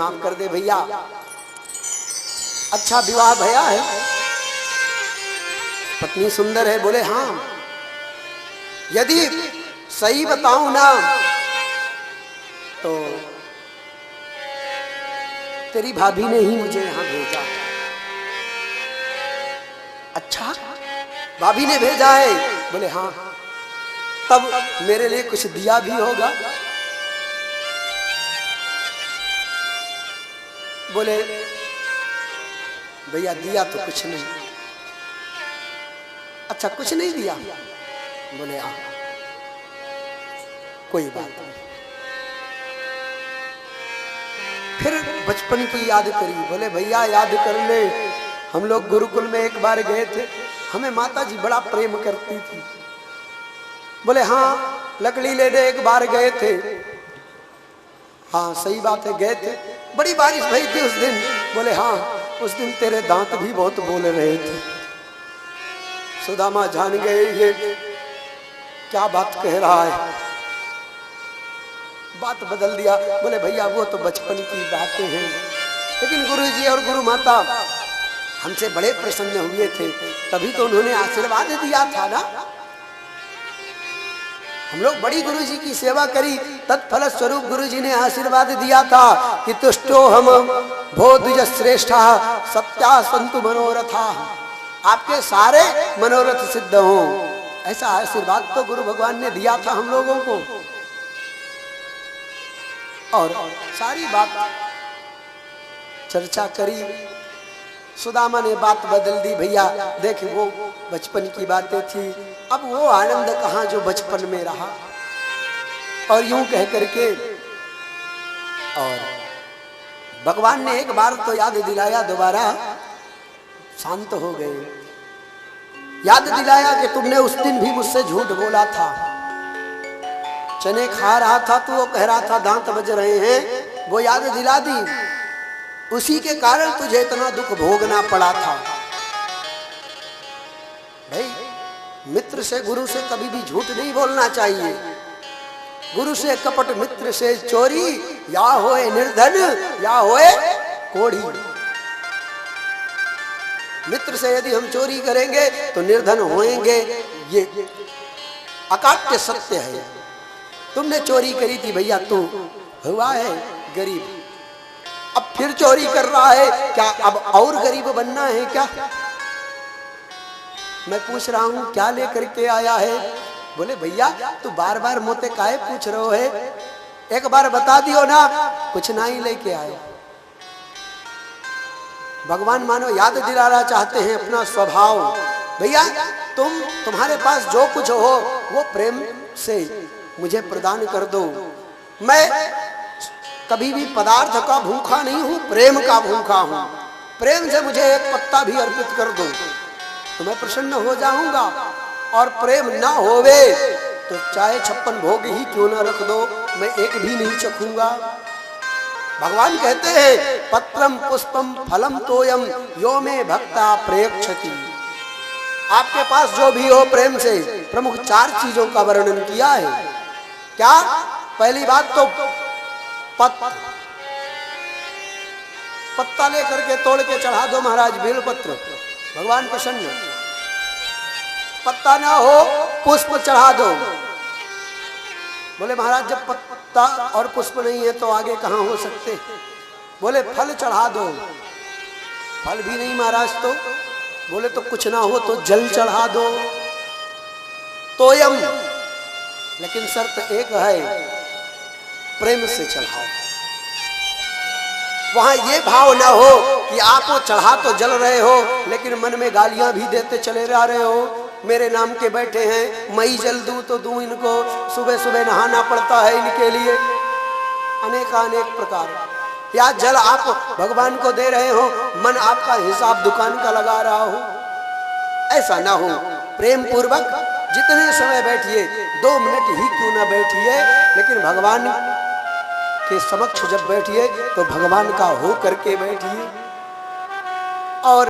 माफ कर दे भैया। अच्छा विवाह भया है, पत्नी सुंदर है? बोले हाँ। यदि सही बताऊं ना तो तेरी भाभी ने ही मुझे यहां भेजा। अच्छा, भाभी ने भेजा है? बोले हाँ। तब मेरे लिए कुछ दिया भी होगा? बोले भैया दिया तो कुछ नहीं। अच्छा, कुछ नहीं दिया? बोले हाँ, कोई बात नहीं। फिर बचपन की याद करी। बोले भैया याद कर ले, हम लोग गुरुकुल में एक बार गए थे, हमें माता जी बड़ा प्रेम करती थी। बोले हाँ, लकड़ी लेने एक बार गए थे। हाँ सही बात है, गए थे, बड़ी बारिश भई थी उस दिन। बोले हाँ, उस दिन तेरे दांत भी बहुत बोल रहे थे। सुदामा जान गए ये क्या बात कह रहा है, बात बदल दिया। बोले भैया वो तो बचपन की बातें हैं, लेकिन गुरुजी और गुरु माता हमसे बड़े प्रसन्न हुए थे, तभी तो उन्होंने आशीर्वाद दिया था ना। हम लोग बड़ी गुरुजी की सेवा करी, तत्फल स्वरूप गुरुजी ने आशीर्वाद दिया था कि तुष्टो हम भोद्विज श्रेष्ठा सत्या संतु मनोरथा, आपके सारे मनोरथ सिद्ध हों। ऐसा आशीर्वाद तो गुरु भगवान ने दिया था हम लोगों को। और सारी बात चर्चा करी, सुदामा ने बात बदल दी। भैया देख, वो बचपन की बातें थी, अब वो आनंद कहाँ जो बचपन में रहा। और यूं कह करके और भगवान ने एक बार तो याद दिलाया, दोबारा शांत हो गए। याद दिलाया कि तुमने उस दिन भी मुझसे झूठ बोला था। चने खा रहा था तो वो कह रहा था दांत बज रहे हैं, वो याद दिला दी। उसी के कारण तुझे इतना दुख भोगना पड़ा था। भाई मित्र से, गुरु से कभी भी झूठ नहीं बोलना चाहिए। गुरु से कपट, मित्र से चोरी, या होए निर्धन या होए कोढ़ी। मित्र से यदि हम चोरी करेंगे तो निर्धन होएंगे, ये अकाट्य सत्य है। तुमने चोरी करी थी भैया, तू हुआ है गरीब, अब फिर चोरी कर रहा है क्या? अब और गरीब बनना है क्या? मैं पूछ रहा हूं क्या लेकर के आया है? बोले भैया तू बार बार मोते काहे पूछ रहे हो है, एक बार बता दियो ना। कुछ ना ही लेके आए। भगवान मानो याद दिलाना चाहते हैं अपना स्वभाव। भैया तुम्हारे पास जो कुछ हो वो प्रेम से मुझे प्रदान कर दो। मैं कभी भी पदार्थ का भूखा नहीं हूं, प्रेम का भूखा हूं। प्रेम से मुझे एक पत्ता भी अर्पित कर दो तो मैं प्रसन्न हो जाऊंगा। और प्रेम ना होवे तो चाहे 56 भोग ही क्यों ना रख दो, मैं एक भी नहीं चखूंगा। भगवान कहते हैं पत्रम पुष्पम फलम तोयम यो में भक्ता प्रयक्षति। आपके पास जो भी हो प्रेम से, प्रमुख 4 चीजों का वर्णन किया है। क्या? पहली बात तो पत्ता लेकर के तोड़ के चढ़ा दो महाराज, बेलपत्र, भगवान प्रसन्न। पत्ता ना हो पुष्प चढ़ा दो। बोले महाराज जब पत्ता और पुष्प नहीं है तो आगे कहां हो सकते? बोले फल चढ़ा दो। फल भी नहीं महाराज तो? बोले तो कुछ ना हो तो जल चढ़ा दो। तोयम, लेकिन शर्त एक है, प्रेम से चढ़ाओ। वहां ये भाव ना हो कि आप वो चढ़ा तो जल रहे हो लेकिन मन में गालियां भी देते चले जा रहे हो। मेरे नाम के बैठे हैं, मैं ही जल दूं तो दूं इनको, सुबह सुबह नहाना पड़ता है इनके लिए, अनेक प्रकार। या जल आप भगवान को दे रहे हो, मन आपका हिसाब दुकान का लगा रहा हो। ऐसा ना हो। प्रेम पूर्वक जितने समय बैठिए, 2 मिनट ही क्यों ना बैठिए, लेकिन भगवान के समक्ष जब बैठिए तो भगवान का हो करके बैठिए। और